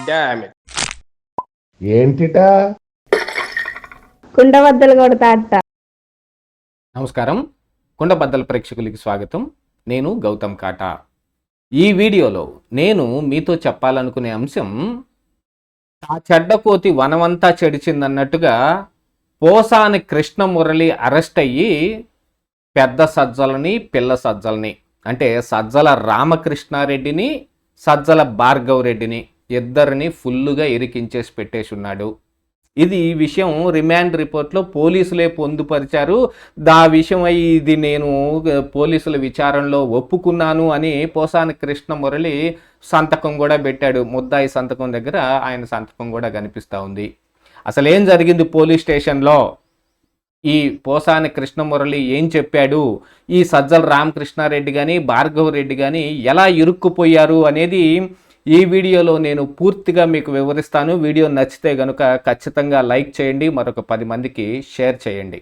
Damn it. ఏంటిటా కుండబద్దలు కొడతా అత్త. నమస్కారం, కుండబద్దల ప్రేక్షకులకి స్వాగతం. నేను గౌతమ్ కాటా. ఈ వీడియోలో నేను మీతో చెప్పాలనుకునే అంశం, ఆ చెడ్డకోతి వనమంతా చెడిచిందన్నట్టుగా పోసాని కృష్ణమురళి అరెస్ట్ అయ్యి పెద్ద సజ్జలని పిల్ల సజ్జలని అంటే సజ్జల రామకృష్ణారెడ్డిని సజ్జల భార్గవ్ రెడ్డిని ఇద్దరిని ఫుల్లుగా ఇరికించేసి పెట్టేసి ఉన్నాడు. ఇది ఈ విషయం రిమాండ్ రిపోర్ట్లో పోలీసులే పొందుపరిచారు. విషయం అయ్యి ఇది నేను పోలీసుల విచారణలో ఒప్పుకున్నాను అని పోసాని కృష్ణమురళి సంతకం కూడా పెట్టాడు. ముద్దాయి సంతకం దగ్గర ఆయన సంతకం కూడా కనిపిస్తూ ఉంది. అసలు ఏం జరిగింది పోలీస్ స్టేషన్లో, ఈ పోసాని కృష్ణమురళి ఏం చెప్పాడు, ఈ సజ్జల రామకృష్ణారెడ్డి కానీ భార్గవ్ రెడ్డి కానీ ఎలా ఇరుక్కుపోయారు అనేది ఈ వీడియోలో నేను పూర్తిగా మీకు వివరిస్తాను. వీడియో నచ్చితే కనుక ఖచ్చితంగా లైక్ చేయండి, మరొక 10 మందికి షేర్ చేయండి.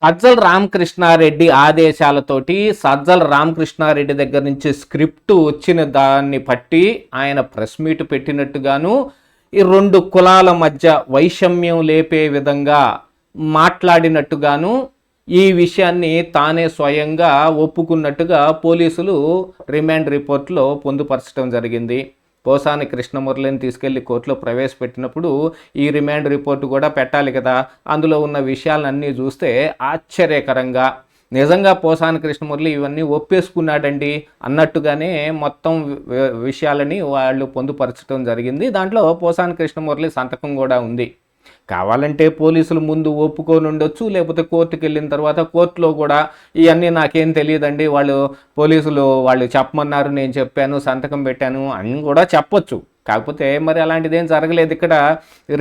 సజ్జల రామకృష్ణారెడ్డి ఆదేశాలతోటి సజ్జల రామకృష్ణారెడ్డి దగ్గర నుంచి స్క్రిప్ట్ వచ్చిన దాన్ని బట్టి ఆయన ప్రెస్ మీట్ పెట్టినట్టుగాను, ఈ 2 కులాల మధ్య వైషమ్యం లేపే విధంగా మాట్లాడినట్టుగాను ఈ విషయాన్ని తానే స్వయంగా ఒప్పుకున్నట్టుగా పోలీసులు రిమాండ్ రిపోర్ట్లో పొందుపరచడం జరిగింది. పోసాని కృష్ణమురళిని తీసుకెళ్లి కోర్టులో ప్రవేశపెట్టినప్పుడు ఈ రిమాండ్ రిపోర్టు కూడా పెట్టాలి కదా. అందులో ఉన్న విషయాలన్నీ చూస్తే ఆశ్చర్యకరంగా నిజంగా పోసాని కృష్ణమురళి ఇవన్నీ ఒప్పేసుకున్నాడండి అన్నట్టుగానే మొత్తం విషయాలని వాళ్ళు పొందుపరచడం జరిగింది. దాంట్లో పోసాని కృష్ణమురళి సంతకం కూడా ఉంది. కావాలంటే పోలీసులు ముందు ఒప్పుకొని ఉండొచ్చు, లేకపోతే కోర్టుకు వెళ్ళిన తర్వాత కోర్టులో కూడా ఇవన్నీ నాకేం తెలియదండి, పోలీసులు చెప్పమన్నారు, నేను చెప్పాను, సంతకం పెట్టాను అని కూడా చెప్పొచ్చు. కాకపోతే మరి అలాంటిదేం జరగలేదు. ఇక్కడ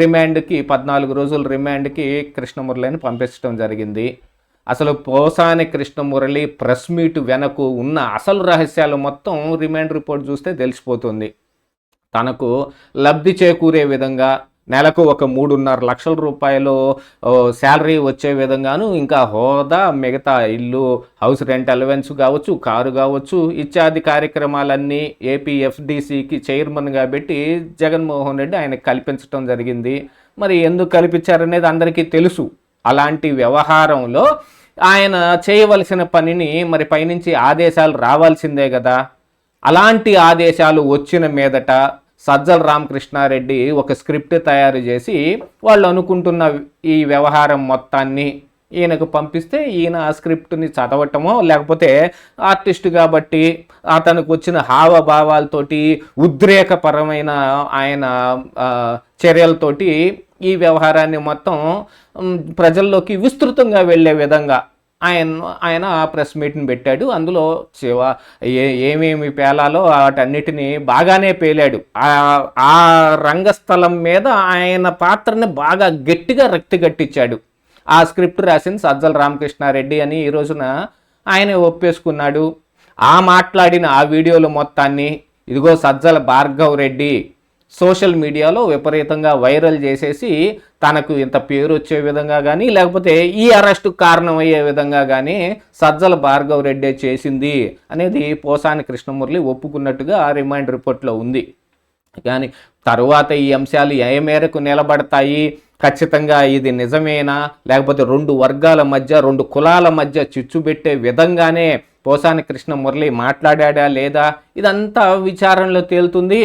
రిమాండ్కి 14 రోజుల రిమాండ్కి కృష్ణమురళిని పంపించడం జరిగింది. అసలు పోసాని కృష్ణమురళి ప్రెస్ మీట్ వెనక ఉన్న అసలు రహస్యాలు మొత్తం రిమాండ్ రిపోర్ట్ చూస్తే తెలిసిపోతుంది. తనకు లబ్ధి చేకూరే విధంగా నెలకు ఒక 3.5 లక్షల రూపాయలు శాలరీ వచ్చే విధంగాను, ఇంకా హోదా, మిగతా ఇల్లు, హౌస్ రెంట్ అలవెన్స్ కావచ్చు, కారు కావచ్చు, ఇత్యాది కార్యక్రమాలన్నీ ఏపీఎఫ్డిసికి చైర్మన్గా పెట్టి జగన్మోహన్ రెడ్డి ఆయనకు కల్పించడం జరిగింది. మరి ఎందుకు కల్పించారనేది అందరికీ తెలుసు. అలాంటి వ్యవహారంలో ఆయన చేయవలసిన పనిని మరి పైనుంచి ఆదేశాలు రావాల్సిందే కదా. అలాంటి ఆదేశాలు వచ్చిన మీదట సజ్జల రామకృష్ణారెడ్డి ఒక స్క్రిప్ట్ తయారు చేసి వాళ్ళు అనుకుంటున్న ఈ వ్యవహారం మొత్తాన్ని ఈయనకు పంపిస్తే ఈయన ఆ స్క్రిప్ట్ని చదవటమో, లేకపోతే ఆర్టిస్టు కాబట్టి అతనికి వచ్చిన హావభావాలతోటి ఉద్రేకపరమైన ఆయన చర్యలతోటి ఈ వ్యవహారాన్ని మొత్తం ప్రజల్లోకి విస్తృతంగా వెళ్ళే విధంగా ఆయన ప్రెస్ మీట్ని పెట్టాడు. అందులో ఏమేమి పేలాలో వాటన్నిటినీ బాగానే పేలాడు. ఆ రంగస్థలం మీద ఆయన పాత్రని బాగా గట్టిగా రక్తిగట్టించాడు. ఆ స్క్రిప్ట్ రాసింది సజ్జల రామకృష్ణారెడ్డి అని ఈ రోజున ఆయన ఒప్పేసుకున్నాడు. మాట్లాడిన ఆ వీడియోలు మొత్తాన్ని ఇదిగో సజ్జల భార్గవ్ రెడ్డి సోషల్ మీడియాలో విపరీతంగా వైరల్ చేసేసి తనకు ఇంత పేరు వచ్చే విధంగా కానీ, లేకపోతే ఈ అరెస్టు కారణమయ్యే విధంగా కానీ సజ్జల భార్గవ్ రెడ్డి చేసింది అనేది పోసాని కృష్ణమురళి ఒప్పుకున్నట్టుగా ఆ రిమాండ్ రిపోర్ట్లో ఉంది. కానీ తరువాత ఈ అంశాలు ఏ మేరకు నిలబడతాయి, ఖచ్చితంగా ఇది నిజమేనా, లేకపోతే 2 వర్గాల మధ్య 2 కులాల మధ్య చిచ్చుబెట్టే విధంగానే పోసాని కృష్ణమురళి మాట్లాడా లేదా, ఇదంతా విచారణలో తేలుతుంది.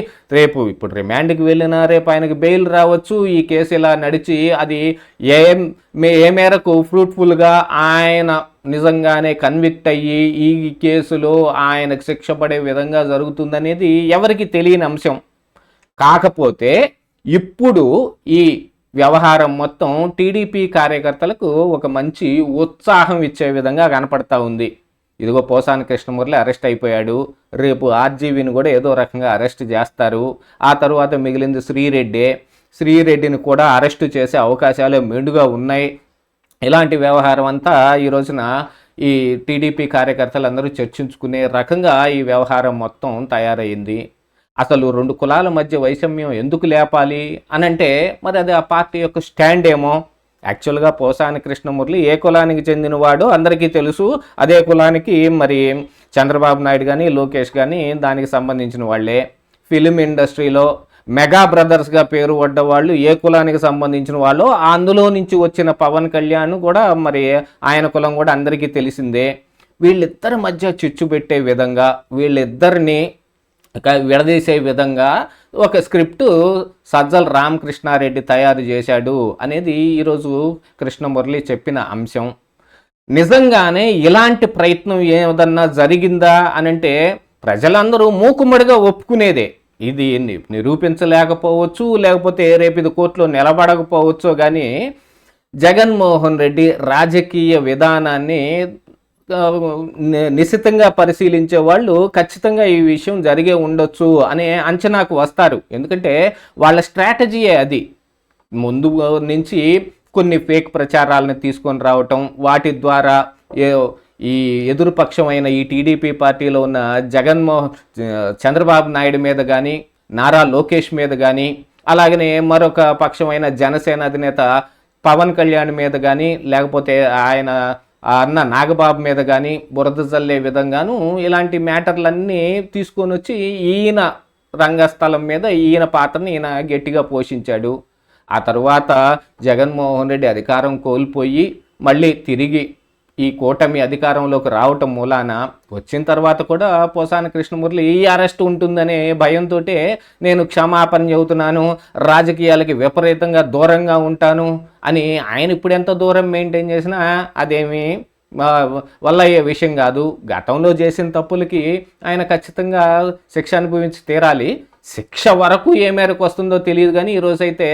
ఇప్పుడు రిమాండ్కి వెళ్ళినా రేపు ఆయనకు బెయిల్ రావచ్చు. ఈ కేసు ఇలా నడిచి అది ఏ మేరకు ఫ్రూట్ఫుల్గా ఆయన నిజంగానే కన్విక్ట్ అయ్యి ఈ కేసులో ఆయనకు శిక్ష పడే విధంగా జరుగుతుందనేది ఎవరికి తెలియని అంశం. కాకపోతే ఇప్పుడు ఈ వ్యవహారం మొత్తం టీడీపీ కార్యకర్తలకు ఒక మంచి ఉత్సాహం ఇచ్చే విధంగా కనపడతా ఉంది. ఇదిగో పోసాని కృష్ణమురళి అరెస్ట్ అయిపోయాడు, రేపు ఆర్జీవీని కూడా ఏదో రకంగా అరెస్ట్ చేస్తారు. ఆ తరువాత మిగిలింది శ్రీరెడ్డిని కూడా అరెస్టు చేసే అవకాశాలు మెండుగా ఉన్నాయి. ఇలాంటి వ్యవహారం అంతా ఈ రోజున ఈ టీడీపీ కార్యకర్తలందరూ చర్చించుకునే రకంగా ఈ వ్యవహారం మొత్తం తయారైంది. అసలు 2 కులాల మధ్య వైషమ్యం ఎందుకు లేపాలి అనంటే మరి అది ఆ పార్టీ యొక్క స్టాండ్ ఏమో. యాక్చువల్గా పోసాని కృష్ణమురళి ఏ కులానికి చెందినవాడో అందరికీ తెలుసు. అదే కులానికి మరి చంద్రబాబు నాయుడు కానీ లోకేష్ కానీ దానికి సంబంధించిన వాళ్ళే. ఫిలిం ఇండస్ట్రీలో మెగా బ్రదర్స్గా పేరు పడ్డ వాళ్ళు ఏ కులానికి సంబంధించిన వాళ్ళు, అందులో నుంచి వచ్చిన పవన్ కళ్యాణ్ కూడా మరి ఆయన కులం కూడా అందరికీ తెలిసిందే. వీళ్ళిద్దరి మధ్య చిచ్చు పెట్టే విధంగా, వీళ్ళిద్దరిని విడదీసే విధంగా ఒక స్క్రిప్టు సజ్జల రామకృష్ణారెడ్డి తయారు చేశాడు అనేది ఈరోజు కృష్ణమురళి చెప్పిన అంశం. నిజంగానే ఇలాంటి ప్రయత్నం ఏదన్నా జరిగిందా అనంటే ప్రజలందరూ మూకుమ్మడిగా ఒప్పుకునేదే. ఇది నిరూపించలేకపోవచ్చు, లేకపోతే రేపు ఇది కోర్టులో నిలబడకపోవచ్చు, కానీ జగన్మోహన్ రెడ్డి రాజకీయ విధానాన్ని నిశితంగా పరిశీలించే వాళ్ళు ఖచ్చితంగా ఈ విషయం జరిగే ఉండొచ్చు అనే అంచనాకు వస్తారు. ఎందుకంటే వాళ్ళ స్ట్రాటజీయే అది. ముందు నుంచి కొన్ని ఫేక్ ప్రచారాలను తీసుకొని రావటం, వాటి ద్వారా ఈ ఎదురుపక్షమైన ఈ టీడీపీ పార్టీలో ఉన్న చంద్రబాబు నాయుడు మీద కానీ, నారా లోకేష్ మీద కానీ, అలాగనే మరొక పక్షమైన జనసేన అధినేత పవన్ కళ్యాణ్ మీద కానీ, లేకపోతే ఆయన అన్న నాగబాబు మీద కానీ బురద జల్లే విధంగాను ఇలాంటి మ్యాటర్లన్నీ తీసుకొని వచ్చి ఈయన రంగస్థలం మీద ఈయన పాత్రని ఈయన గట్టిగా పోషించాడు. ఆ తర్వాత జగన్మోహన్ రెడ్డి అధికారం కోల్పోయి మళ్ళీ తిరిగి ఈ కూటమి అధికారంలోకి రావటం మూలాన వచ్చిన తర్వాత కూడా పోసాని కృష్ణమురళి ఈ అరెస్ట్ ఉంటుందనే భయంతో నేను క్షమాపణ చెబుతున్నాను, రాజకీయాలకి విపరీతంగా దూరంగా ఉంటాను అని ఆయన ఇప్పుడు ఎంత దూరం మెయింటైన్ చేసినా అదేమి వల్ల అయ్యే విషయం కాదు. గతంలో చేసిన తప్పులకి ఆయన ఖచ్చితంగా శిక్ష అనుభవించి తీరాలి. శిక్ష వరకు ఏ మేరకు వస్తుందో తెలియదు, కానీ ఈరోజైతే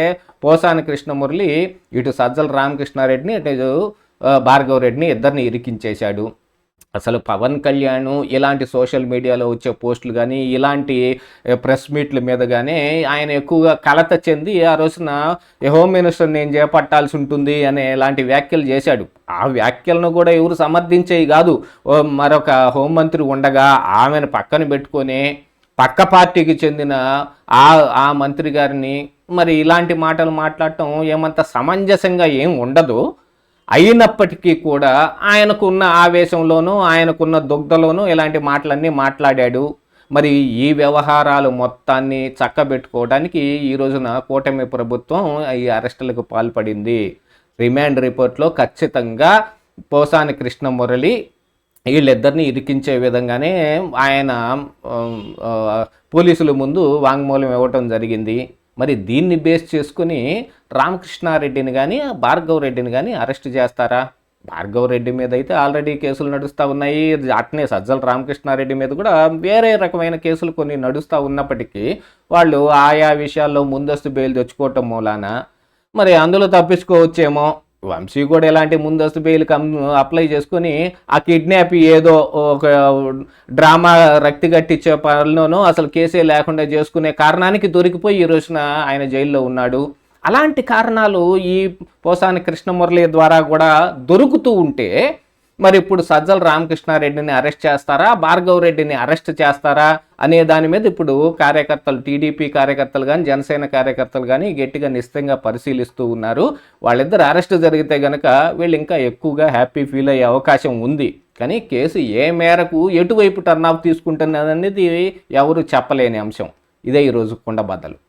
పోసాని కృష్ణమురళి ఇటు సజ్జల రామకృష్ణారెడ్డిని ఇటు భార్గవ్ రెడ్డిని ఇద్దరిని ఇరికించేశాడు. అసలు పవన్ కళ్యాణ్ ఇలాంటి సోషల్ మీడియాలో వచ్చే పోస్టులు కానీ, ఇలాంటి ప్రెస్ మీట్ల మీద కానీ ఆయన ఎక్కువగా కలత చెంది ఆ రోజున హోమ్ మినిస్టర్ నేను చేపట్టాల్సి ఉంటుంది అనే ఇలాంటి వ్యాఖ్యలు చేశాడు. ఆ వ్యాఖ్యలను కూడా ఎవరు సమర్థించేవి కాదు. మరొక హోంమంత్రి ఉండగా ఆమెను పక్కన పెట్టుకొని పక్క పార్టీకి చెందిన ఆ మంత్రి గారిని మరి ఇలాంటి మాటలు మాట్లాడటం ఏమంత సమంజసంగా ఏం ఉండదు. అయినప్పటికీ కూడా ఆయనకున్న ఆవేశంలోనూ ఆయనకున్న దుగ్ధలోనూ ఇలాంటి మాటలన్నీ మాట్లాడాడు. మరి ఈ వ్యవహారాలు మొత్తాన్ని చక్కబెట్టుకోవడానికి ఈ రోజున కూటమి ప్రభుత్వం ఈ అరెస్టులకు పాల్పడింది. రిమాండ్ రిపోర్ట్లో ఖచ్చితంగా పోసాని కృష్ణమురళి వీళ్ళిద్దరిని ఇరికించే విధంగానే ఆయన పోలీసుల ముందు వాంగ్మూలం ఇవ్వటం జరిగింది. మరి దీన్ని బేస్ చేసుకుని రామకృష్ణారెడ్డిని కానీ భార్గవ్ రెడ్డిని కానీ అరెస్ట్ చేస్తారా? భార్గవ్ రెడ్డి మీద అయితే ఆల్రెడీ కేసులు నడుస్తూ ఉన్నాయి. అట్నే సజ్జల రామకృష్ణారెడ్డి మీద కూడా వేరే రకమైన కేసులు కొన్ని నడుస్తూ ఉన్నప్పటికీ వాళ్ళు ఆయా విషయాల్లో ముందస్తు బెయిల్ తెచ్చుకోవటం మూలాన మరి అందులో తప్పించుకోవచ్చేమో. వంశీ కూడా ఎలాంటి ముందస్తు బెయిల్ అప్లై చేసుకొని ఆ కిడ్నాప్ ఏదో ఒక డ్రామా రక్తి కట్టించే పనిలోనో అసలు కేసే లేకుండా చేసుకునే కారణానికి దొరికిపోయి ఈ రోజున ఆయన జైల్లో ఉన్నాడు. అలాంటి కారణాలు ఈ పోసాని కృష్ణమురళి ద్వారా కూడా దొరుకుతూ ఉంటే మరి ఇప్పుడు సజ్జల రామకృష్ణారెడ్డిని అరెస్ట్ చేస్తారా, భార్గవ్ రెడ్డిని అరెస్ట్ చేస్తారా అనే దాని మీద ఇప్పుడు కార్యకర్తలు, టీడీపీ కార్యకర్తలు కానీ జనసేన కార్యకర్తలు కానీ గట్టిగా నిశ్చితంగా పరిశీలిస్తూ ఉన్నారు. వాళ్ళిద్దరు అరెస్ట్ జరిగితే కనుక వీళ్ళు ఇంకా ఎక్కువగా హ్యాపీ ఫీల్ అయ్యే అవకాశం ఉంది. కానీ కేసు ఏ మేరకు ఎటువైపు టర్న్ ఆఫ్ తీసుకుంటున్నది అనేది ఎవరు చెప్పలేని అంశం. ఇదే ఈరోజు కుండబద్దలు.